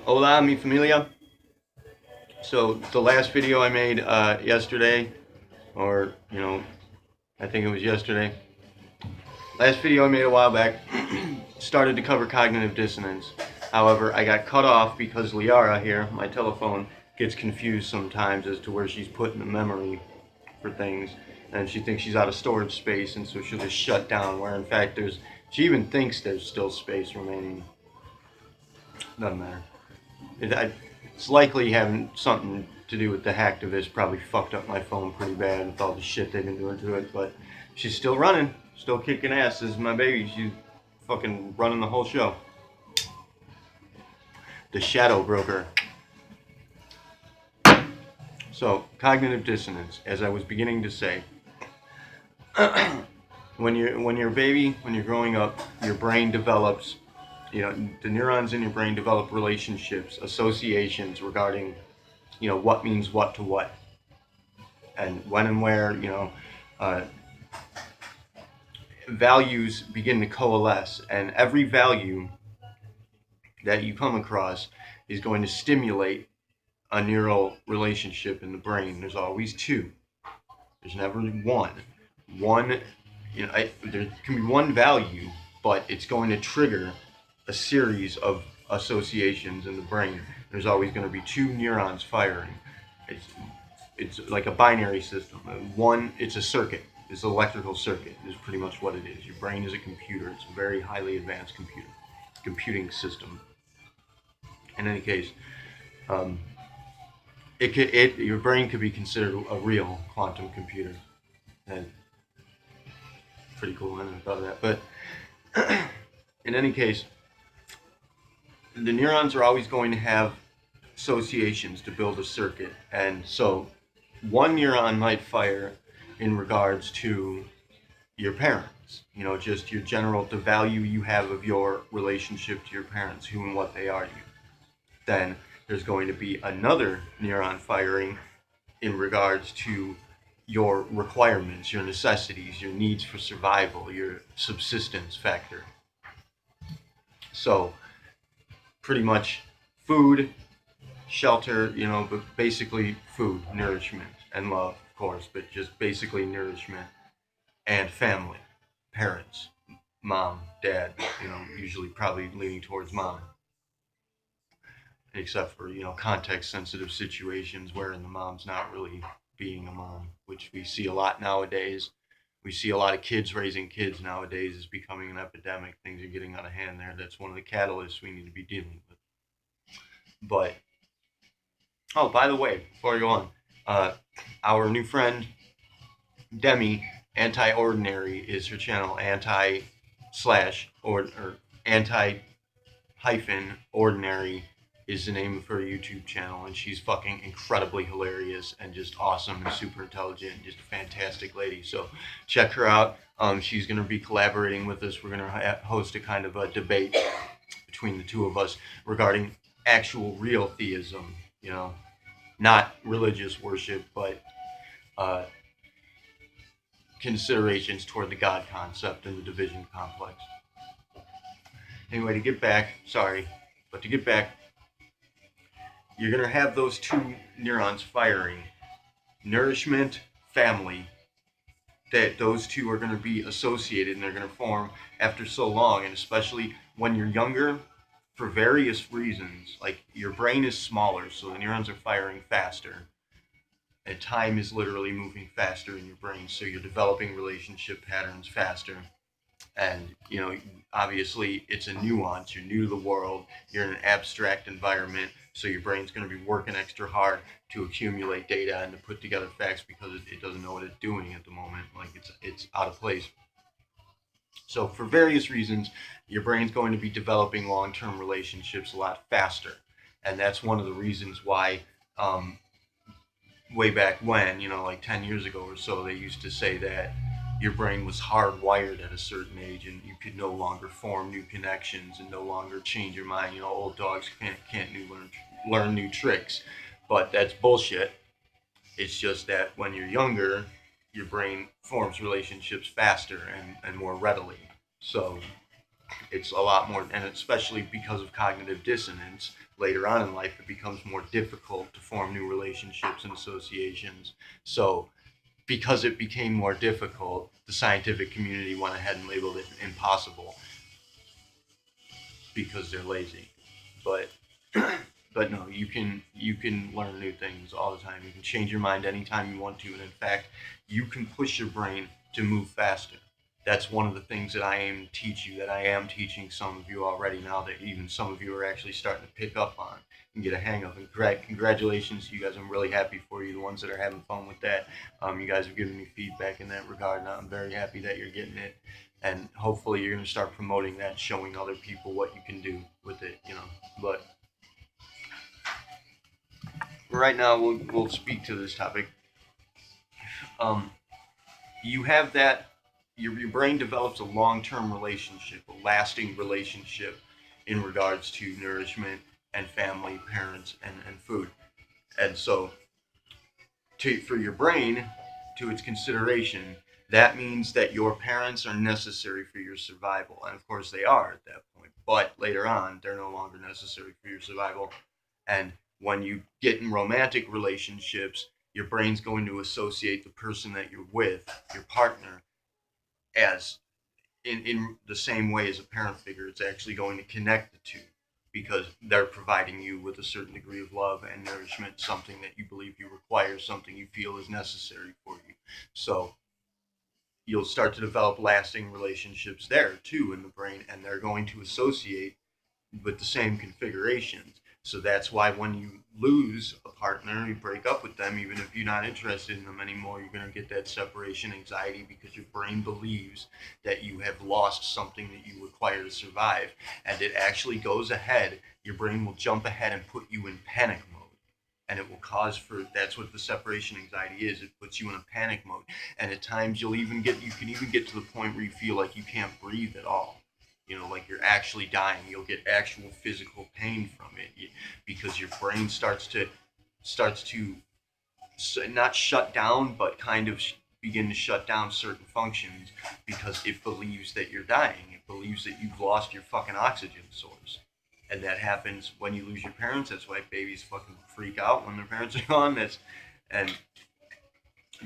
Hola, mi familia. So the last video I made yesterday, or I think it was yesterday. Last video I made a while back started to cover cognitive dissonance. However, I got cut off because Liara here, my telephone, gets confused sometimes as to where she's putting the memory for things, and she thinks she's out of storage space, and so she'll just shut down. Where in fact she even thinks there's still space remaining. Doesn't matter. It's likely having something to do with the hacktivists probably fucked up my phone pretty bad with all the shit they've been doing to it, but she's still running, still kicking ass. This is my baby. She's fucking running the whole show. The shadow broker. So, cognitive dissonance, as I was beginning to say. when you're a baby, when you're growing up, your brain develops, the neurons in your brain develop relationships, associations regarding, what means what to what, and when and where, values begin to coalesce, and every value that you come across is going to stimulate a neural relationship in the brain. There's always two. There's never one. There can be one value, but it's going to trigger a series of associations in the brain. There's always going to be two neurons firing. It's like a binary system. It's a circuit. It's an electrical circuit is pretty much what it is. Your brain is a computer. It's a very highly advanced computing system. In any case, your brain could be considered a real quantum computer. And pretty cool. I never thought of that. But in any case, the neurons are always going to have associations to build a circuit. And so one neuron might fire in regards to your parents, just your the value you have of your relationship to your parents, who and what they are to you. Then there's going to be another neuron firing in regards to your requirements, your necessities, your needs for survival, your subsistence factor. So pretty much food, shelter, but basically food, nourishment, and love, of course, but just basically nourishment and family, parents, mom, dad, usually probably leaning towards mom, except for, context sensitive situations wherein the mom's not really being a mom, which we see a lot nowadays. We see a lot of kids raising kids nowadays. Is becoming an epidemic. Things are getting out of hand there. That's one of the catalysts we need to be dealing with. But, oh, by the way, before I go on, our new friend, Demi, Anti-Ordinary is her channel, anti-ordinary is the name of her YouTube channel, and she's fucking incredibly hilarious and just awesome and super intelligent, just a fantastic lady. So check her out. She's going to be collaborating with us. We're going to host a kind of a debate between the two of us regarding actual real theism, not religious worship, but considerations toward the God concept and the division complex. Anyway, to get back, you're going to have those two neurons firing. Nourishment, family. That those two are going to be associated, and they're going to form after so long, and especially when you're younger, for various reasons. Like, your brain is smaller, so the neurons are firing faster. And time is literally moving faster in your brain, so you're developing relationship patterns faster. And, obviously it's a nuance. You're new to the world. You're in an abstract environment, so your brain's going to be working extra hard to accumulate data and to put together facts because it doesn't know what it's doing at the moment. Like, it's out of place. So for various reasons, your brain's going to be developing long-term relationships a lot faster. And that's one of the reasons why way back when, like 10 years ago or so, they used to say that your brain was hardwired at a certain age and you could no longer form new connections and no longer change your mind. Old dogs can't learn new tricks. But that's bullshit. It's just that when you're younger, your brain forms relationships faster and more readily. So it's a lot more, and especially because of cognitive dissonance, later on in life it becomes more difficult to form new relationships and associations. So because it became more difficult, the scientific community went ahead and labeled it impossible because they're lazy. But but no, you can learn new things all the time. You can change your mind anytime you want to, and in fact, you can push your brain to move faster. That's one of the things that I aim to teach you, that I am teaching some of you already now, that even some of you are actually starting to pick up on and get a hang of. And congratulations to you guys. I'm really happy for you, the ones that are having fun with that. You guys have given me feedback in that regard, and I'm very happy that you're getting it. And hopefully you're going to start promoting that, showing other people what you can do with it, But right now we'll speak to this topic. Um, you have that your brain develops a long-term relationship, a lasting relationship in regards to nourishment and family, parents, and food. And so for your brain, to its consideration, that means that your parents are necessary for your survival. And of course they are at that point. But later on, they're no longer necessary for your survival. And when you get in romantic relationships, your brain's going to associate the person that you're with, your partner, as in the same way as a parent figure. It's actually going to connect the two because they're providing you with a certain degree of love and nourishment, something that you believe you require, something you feel is necessary for you. So you'll start to develop lasting relationships there too in the brain, and they're going to associate with the same configurations. So that's why when you lose a partner, you break up with them, even if you're not interested in them anymore, you're going to get that separation anxiety because your brain believes that you have lost something that you require to survive. And it actually goes ahead, your brain will jump ahead and put you in panic mode. And it will cause that's what the separation anxiety is. It puts you in a panic mode. And at times you can even get to the point where you feel like you can't breathe at all, like you're actually dying. You'll get actual physical pain from it because your brain starts to not shut down, but kind of begin to shut down certain functions because it believes that you're dying. It believes that you've lost your fucking oxygen source. And that happens when you lose your parents. That's why babies fucking freak out when their parents are gone.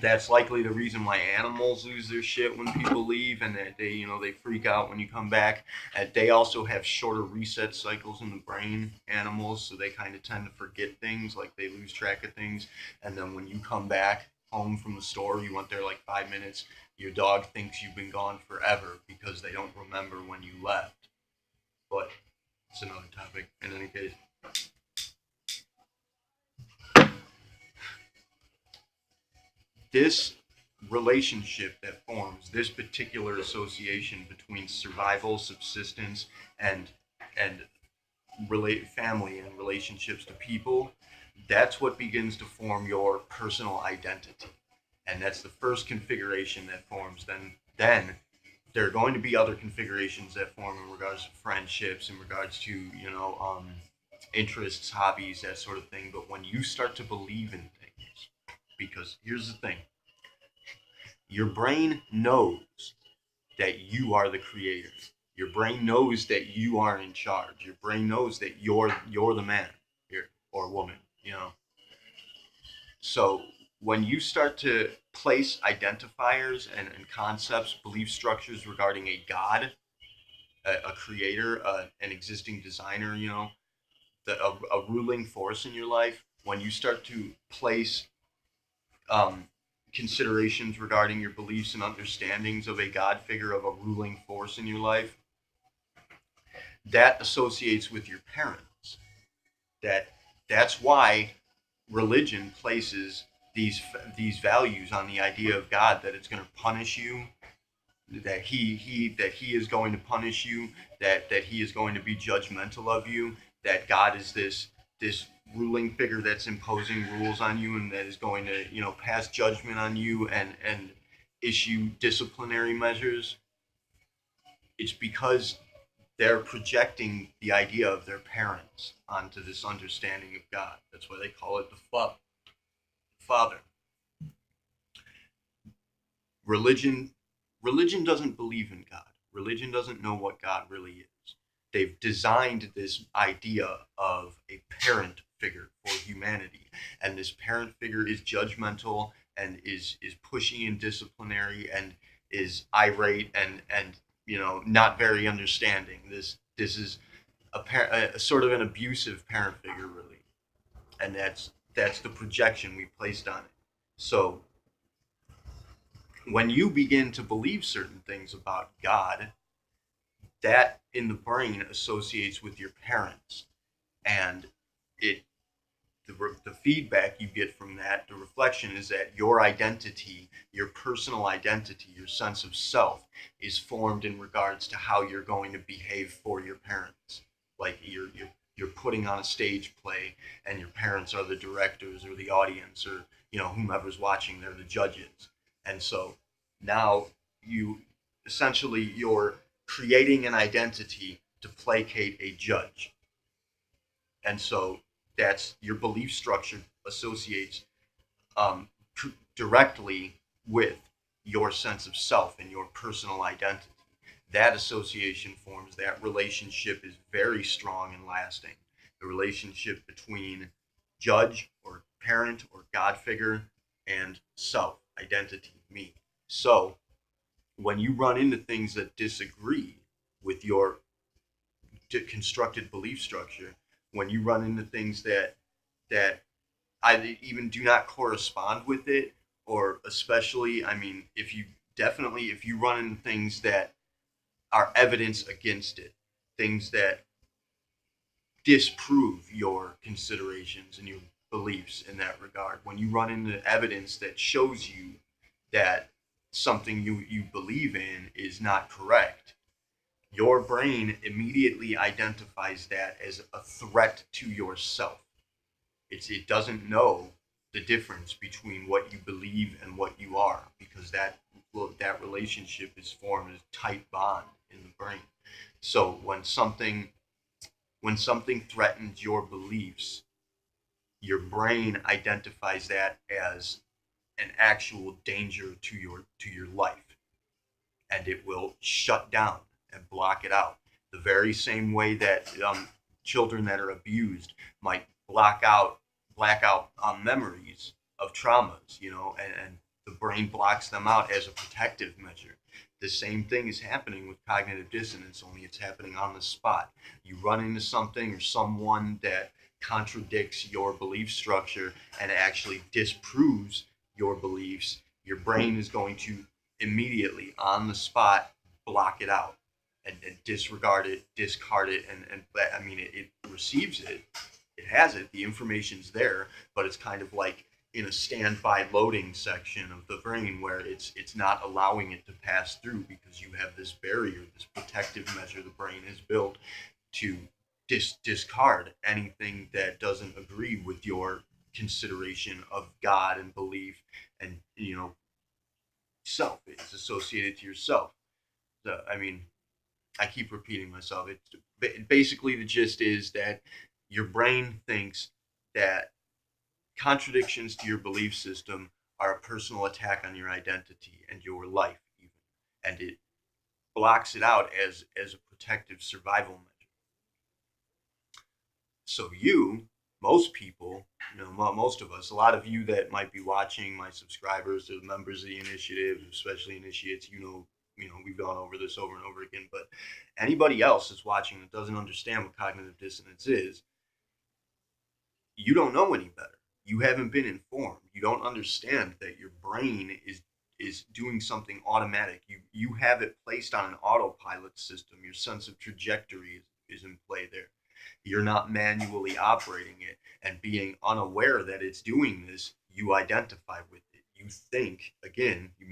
That's likely the reason why animals lose their shit when people leave, and that they freak out when you come back. And they also have shorter reset cycles in the brain, animals, so they kind of tend to forget things, like they lose track of things. And then when you come back home from the store, you went there like 5 minutes, your dog thinks you've been gone forever because they don't remember when you left. But it's another topic in any case. This relationship that forms, this particular association between survival, subsistence, and relate family and relationships to people, that's what begins to form your personal identity. And that's the first configuration that forms. Then there are going to be other configurations that form in regards to friendships, in regards to interests, hobbies, that sort of thing. But when you start to believe in things, because here's the thing, your brain knows that you are the creator. Your brain knows that you are in charge. Your brain knows that you're the man here or woman, So when you start to place identifiers and concepts, belief structures regarding a god, a creator, an existing designer, a ruling force in your life, when you start to place um, considerations regarding your beliefs and understandings of a God figure, of a ruling force in your life, that associates with your parents. That's why religion places these values on the idea of God, that it's going to punish you, that he is going to punish you, that he is going to be judgmental of you, that God is this ruling figure that's imposing rules on you and that is going to pass judgment on you and issue disciplinary measures. It's because they're projecting the idea of their parents onto this understanding of God. That's why they call it the Father. Religion religion doesn't believe in God. Religion doesn't know what God really is. they've designed this idea of a parent figure for humanity, and this parent figure is judgmental and is pushy and disciplinary and is irate and not very understanding. This is a sort of an abusive parent figure, really, and that's the projection we placed on it. So when you begin to believe certain things about God, that in the brain associates with your parents, and it the feedback you get from that, the reflection is that your identity, your personal identity, your sense of self is formed in regards to how you're going to behave for your parents. Like you're putting on a stage play, and your parents are the directors or the audience, or whomever's watching, they're the judges. And so now you essentially you're creating an identity to placate a judge. And so that's your belief structure associates um, directly with your sense of self and your personal identity. That association forms, that relationship is very strong and lasting. The relationship between judge or parent or God figure and self, identity, me. So when you run into things that disagree with your constructed belief structure, when you run into things that I even do not correspond with it, or especially, I mean, if you run into things that are evidence against it, things that disprove your considerations and your beliefs in that regard, when you run into evidence that shows you that something you believe in is not correct, your brain immediately identifies that as a threat to yourself. It doesn't know the difference between what you believe and what you are, because that relationship is formed as a tight bond in the brain. So when something threatens your beliefs, your brain identifies that as an actual danger to your life, and it will shut down and block it out. The very same way that children that are abused might black out memories of traumas, and the brain blocks them out as a protective measure. The same thing is happening with cognitive dissonance, only it's happening on the spot. You run into something or someone that contradicts your belief structure and actually disproves your beliefs, your brain is going to immediately on the spot block it out and disregard it, discard it, and I mean it receives it, it has it, the information's there, but it's kind of like in a standby loading section of the brain where it's not allowing it to pass through, because you have this barrier, this protective measure the brain has built to discard anything that doesn't agree with your consideration of God and belief, and self. It's associated to yourself. So, I mean, I keep repeating myself. It's basically the gist is that your brain thinks that contradictions to your belief system are a personal attack on your identity and your life, even, and it blocks it out as a protective survival measure. So most people, most of us, a lot of you that might be watching, my subscribers, the members of the initiative, especially initiates, we've gone over this over and over again. But anybody else that's watching that doesn't understand what cognitive dissonance is, you don't know any better. You haven't been informed. You don't understand that your brain is doing something automatic. You have it placed on an autopilot system. Your sense of trajectory is in play there. You're not manually operating it, and being unaware that it's doing this, you identify with it. You think, again, you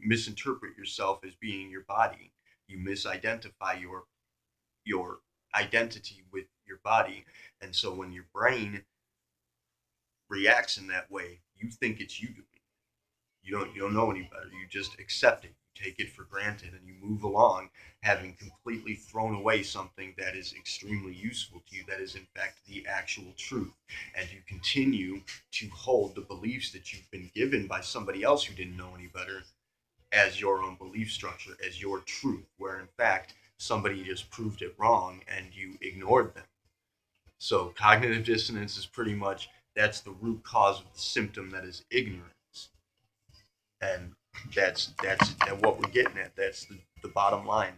misinterpret yourself as being your body. You misidentify your identity with your body. And so when your brain reacts in that way, you think it's you doing it. You don't know any better. You just accept it. You take it for granted, and you move along, having completely thrown away something that is extremely useful to you, that is in fact the actual truth. And you continue to hold the beliefs that you've been given by somebody else who didn't know any better as your own belief structure, as your truth, where in fact somebody just proved it wrong and you ignored them. So cognitive dissonance is pretty much, that's the root cause of the symptom, that is ignorance. And that's what we're getting at. That's the bottom line.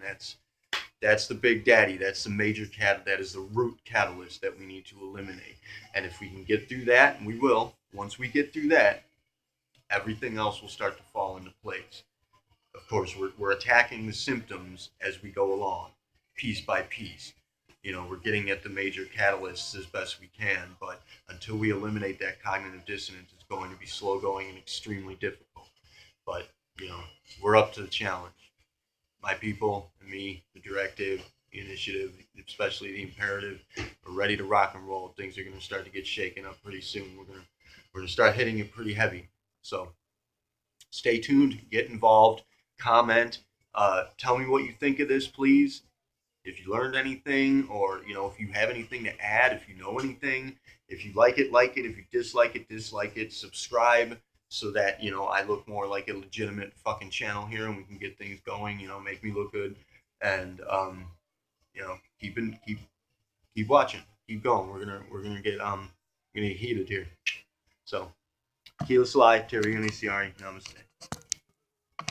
That's the big daddy. That's the major that is the root catalyst that we need to eliminate. And if we can get through that, and we will, once we get through that, everything else will start to fall into place. Of course, we're attacking the symptoms as we go along, piece by piece. We're getting at the major catalysts as best we can, but until we eliminate that cognitive dissonance, it's going to be slow going and extremely difficult. But, we're up to the challenge. My people and me, the directive, the initiative, especially the imperative, are ready to rock and roll. Things are going to start to get shaken up pretty soon. We're going to start hitting it pretty heavy. So stay tuned, get involved, comment, tell me what you think of this, please. If you learned anything, or if you have anything to add, if you know anything, if you like it, like it. If you dislike it, dislike it. Subscribe so that I look more like a legitimate fucking channel here, and we can get things going. Make me look good, and keep watching, keep going. We're gonna get heated here. So, Kila Salai, Terry Uniciari, Namaste.